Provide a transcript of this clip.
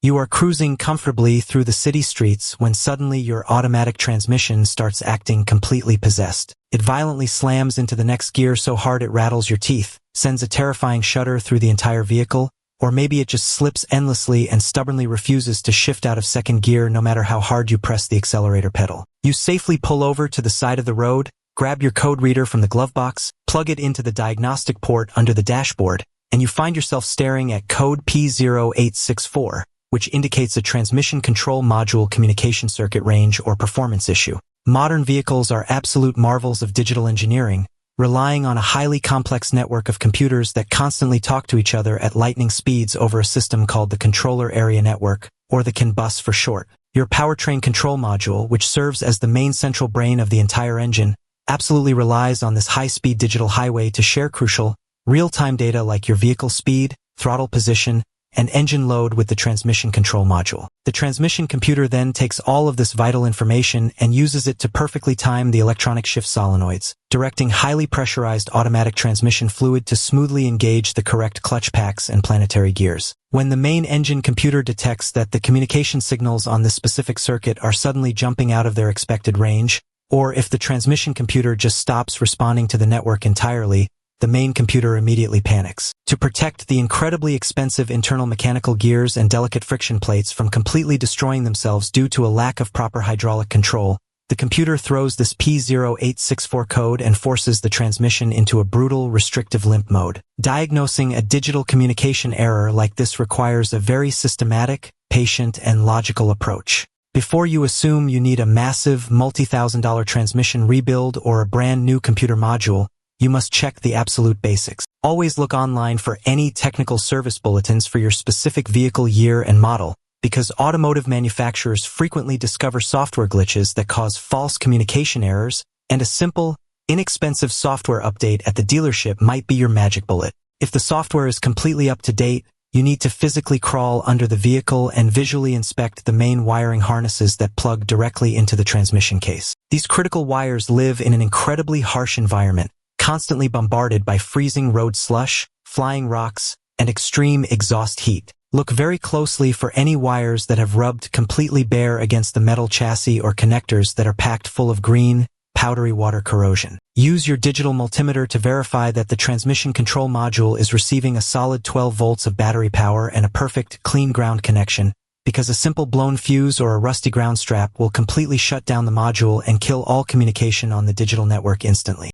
You are cruising comfortably through the city streets when suddenly your automatic transmission starts acting completely possessed. It violently slams into the next gear so hard it rattles your teeth, sends a terrifying shudder through the entire vehicle, or maybe it just slips endlessly and stubbornly refuses to shift out of second gear no matter how hard you press the accelerator pedal. You safely pull over to the side of the road, grab your code reader from the glove box, plug it into the diagnostic port under the dashboard, and you find yourself staring at code P0864, which indicates a transmission control module communication circuit range or performance issue. Modern vehicles are absolute marvels of digital engineering, relying on a highly complex network of computers that constantly talk to each other at lightning speeds over a system called the Controller Area Network, or the CAN bus for short. Your powertrain control module, which serves as the main central brain of the entire engine, absolutely relies on this high-speed digital highway to share crucial, real-time data like your vehicle speed, throttle position, and engine load with the transmission control module. The transmission computer then takes all of this vital information and uses it to perfectly time the electronic shift solenoids, directing highly pressurized automatic transmission fluid to smoothly engage the correct clutch packs and planetary gears. When the main engine computer detects that the communication signals on this specific circuit are suddenly jumping out of their expected range, or if the transmission computer just stops responding to the network entirely, the main computer immediately panics. To protect the incredibly expensive internal mechanical gears and delicate friction plates from completely destroying themselves due to a lack of proper hydraulic control, the computer throws this P0864 code and forces the transmission into a brutal, restrictive limp mode. Diagnosing a digital communication error like this requires a very systematic, patient, and logical approach. Before you assume you need a massive, multi-thousand-dollar transmission rebuild or a brand new computer module, you must check the absolute basics. Always look online for any technical service bulletins for your specific vehicle year and model, because automotive manufacturers frequently discover software glitches that cause false communication errors, and a simple, inexpensive software update at the dealership might be your magic bullet. If the software is completely up to date, you need to physically crawl under the vehicle and visually inspect the main wiring harnesses that plug directly into the transmission case. These critical wires live in an incredibly harsh environment, constantly bombarded by freezing road slush, flying rocks, and extreme exhaust heat. Look very closely for any wires that have rubbed completely bare against the metal chassis or connectors that are packed full of green, powdery water corrosion. Use your digital multimeter to verify that the transmission control module is receiving a solid 12 volts of battery power and a perfect, clean ground connection, because a simple blown fuse or a rusty ground strap will completely shut down the module and kill all communication on the digital network instantly.